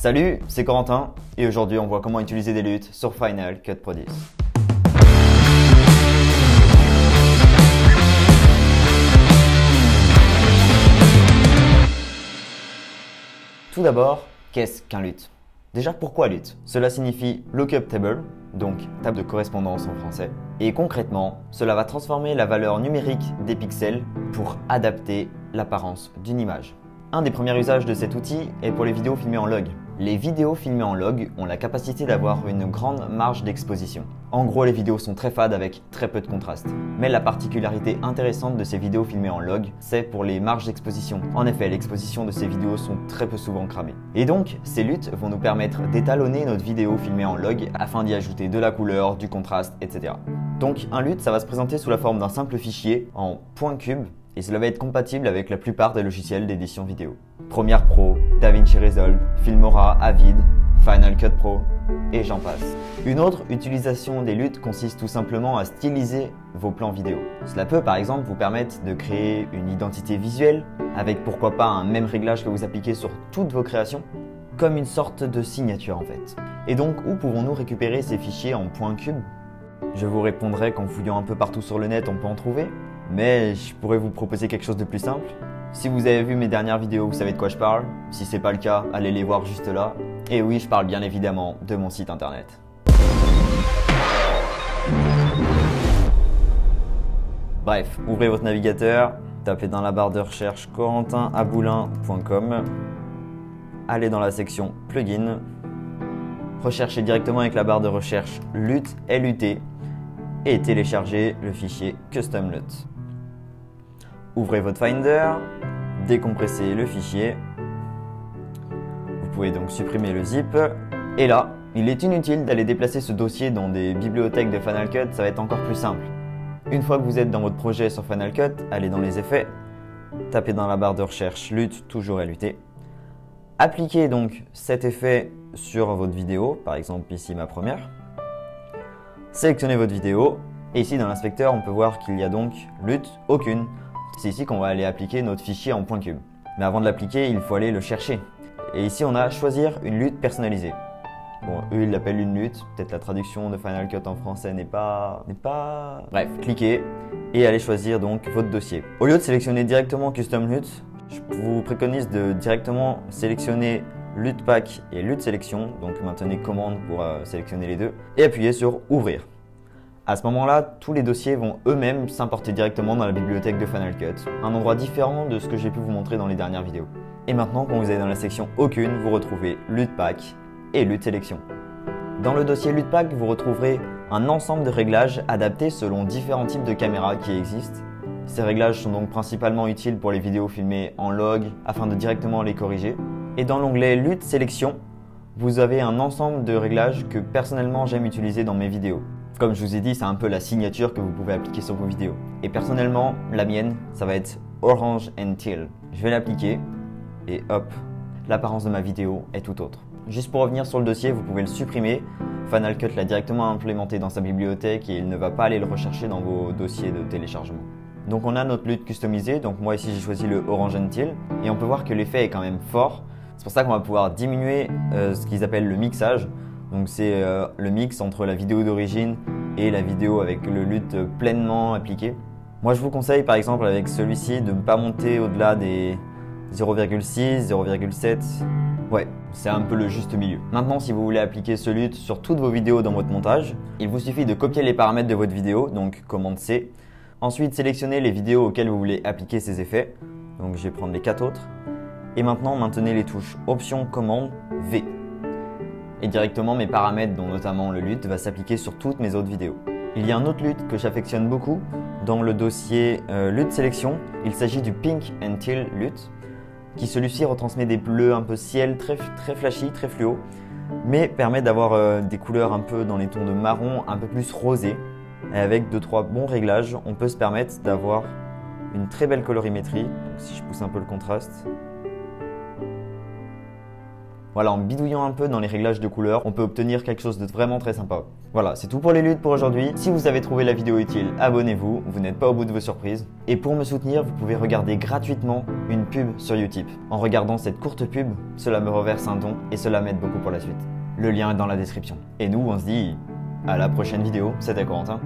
Salut, c'est Corentin et aujourd'hui on voit comment utiliser des LUT sur Final Cut Pro 10. Tout d'abord, qu'est-ce qu'un LUT? Déjà, pourquoi LUT? Cela signifie Lookup Table, donc table de correspondance en français. Et concrètement, cela va transformer la valeur numérique des pixels pour adapter l'apparence d'une image. Un des premiers usages de cet outil est pour les vidéos filmées en log. Les vidéos filmées en log ont la capacité d'avoir une grande marge d'exposition. En gros, les vidéos sont très fades avec très peu de contraste. Mais la particularité intéressante de ces vidéos filmées en log, c'est pour les marges d'exposition. En effet, l'exposition de ces vidéos sont très peu souvent cramées. Et donc, ces LUT vont nous permettre d'étalonner notre vidéo filmée en log afin d'y ajouter de la couleur, du contraste, etc. Donc, un LUT, ça va se présenter sous la forme d'un simple fichier en point cube et cela va être compatible avec la plupart des logiciels d'édition vidéo. Premiere Pro, DaVinci Resolve, Filmora, Avid, Final Cut Pro et j'en passe. Une autre utilisation des LUT consiste tout simplement à styliser vos plans vidéo. Cela peut par exemple vous permettre de créer une identité visuelle avec pourquoi pas un même réglage que vous appliquez sur toutes vos créations, comme une sorte de signature en fait. Et donc où pouvons-nous récupérer ces fichiers en point cube? Je vous répondrai qu'en fouillant un peu partout sur le net on peut en trouver. Mais je pourrais vous proposer quelque chose de plus simple. Si vous avez vu mes dernières vidéos, vous savez de quoi je parle. Si c'est pas le cas, allez les voir juste là. Et oui, je parle bien évidemment de mon site internet. Bref, ouvrez votre navigateur, tapez dans la barre de recherche corentinaboulin.com, allez dans la section plugins, recherchez directement avec la barre de recherche LUT, LUT et téléchargez le fichier Custom LUT. Ouvrez votre Finder, décompressez le fichier. Vous pouvez donc supprimer le zip. Et là, il est inutile d'aller déplacer ce dossier dans des bibliothèques de Final Cut, ça va être encore plus simple. Une fois que vous êtes dans votre projet sur Final Cut, allez dans les effets, tapez dans la barre de recherche LUT, toujours LUT. Appliquez donc cet effet sur votre vidéo, par exemple ici ma première. Sélectionnez votre vidéo et ici dans l'inspecteur on peut voir qu'il y a donc LUT aucune. C'est ici qu'on va aller appliquer notre fichier en point cube. Mais avant de l'appliquer, il faut aller le chercher. Et ici on a choisir une LUT personnalisée. Bon, eux ils l'appellent une LUT, peut-être la traduction de Final Cut en français n'est pas... Bref, cliquez et allez choisir donc votre dossier. Au lieu de sélectionner directement Custom LUT, je vous préconise de directement sélectionner LUT Pack et LUT Sélection, donc maintenez commande pour sélectionner les deux, et appuyez sur Ouvrir. À ce moment-là, tous les dossiers vont eux-mêmes s'importer directement dans la bibliothèque de Final Cut, un endroit différent de ce que j'ai pu vous montrer dans les dernières vidéos. Et maintenant, quand vous allez dans la section Aucune, vous retrouvez LUT Pack et LUT Sélection. Dans le dossier LUT Pack, vous retrouverez un ensemble de réglages adaptés selon différents types de caméras qui existent. Ces réglages sont donc principalement utiles pour les vidéos filmées en log afin de directement les corriger. Et dans l'onglet LUT Sélection, vous avez un ensemble de réglages que personnellement j'aime utiliser dans mes vidéos. Comme je vous ai dit, c'est un peu la signature que vous pouvez appliquer sur vos vidéos. Et personnellement, la mienne, ça va être Orange and Teal. Je vais l'appliquer et hop, l'apparence de ma vidéo est tout autre. Juste pour revenir sur le dossier, vous pouvez le supprimer. Final Cut l'a directement implémenté dans sa bibliothèque et il ne va pas aller le rechercher dans vos dossiers de téléchargement. Donc on a notre LUT customisé, donc moi ici j'ai choisi le Orange and Teal et on peut voir que l'effet est quand même fort. C'est pour ça qu'on va pouvoir diminuer ce qu'ils appellent le mixage. Donc c'est le mix entre la vidéo d'origine et la vidéo avec le LUT pleinement appliqué. Moi je vous conseille par exemple avec celui-ci de ne pas monter au-delà des 0,6, 0,7. Ouais, c'est un peu le juste milieu. Maintenant si vous voulez appliquer ce LUT sur toutes vos vidéos dans votre montage, il vous suffit de copier les paramètres de votre vidéo, donc commande C. Ensuite sélectionnez les vidéos auxquelles vous voulez appliquer ces effets. Donc je vais prendre les 4 autres. Et maintenant maintenez les touches Option, Commande, V. Et directement mes paramètres dont notamment le LUT va s'appliquer sur toutes mes autres vidéos. Il y a un autre LUT que j'affectionne beaucoup dans le dossier LUT Sélection. Il s'agit du Pink and Teal LUT qui celui-ci retransmet des bleus un peu ciel, très flashy, très fluo mais permet d'avoir des couleurs un peu dans les tons de marron, un peu plus rosé. Et avec 2-3 bons réglages, on peut se permettre d'avoir une très belle colorimétrie. Donc, si je pousse un peu le contraste, Voilà, en bidouillant un peu dans les réglages de couleurs, on peut obtenir quelque chose de vraiment très sympa. Voilà, c'est tout pour les luttes pour aujourd'hui. Si vous avez trouvé la vidéo utile, abonnez-vous, vous n'êtes pas au bout de vos surprises. Et pour me soutenir, vous pouvez regarder gratuitement une pub sur Utip. En regardant cette courte pub, cela me reverse un don et cela m'aide beaucoup pour la suite. Le lien est dans la description. Et nous, on se dit à la prochaine vidéo. C'était Corentin.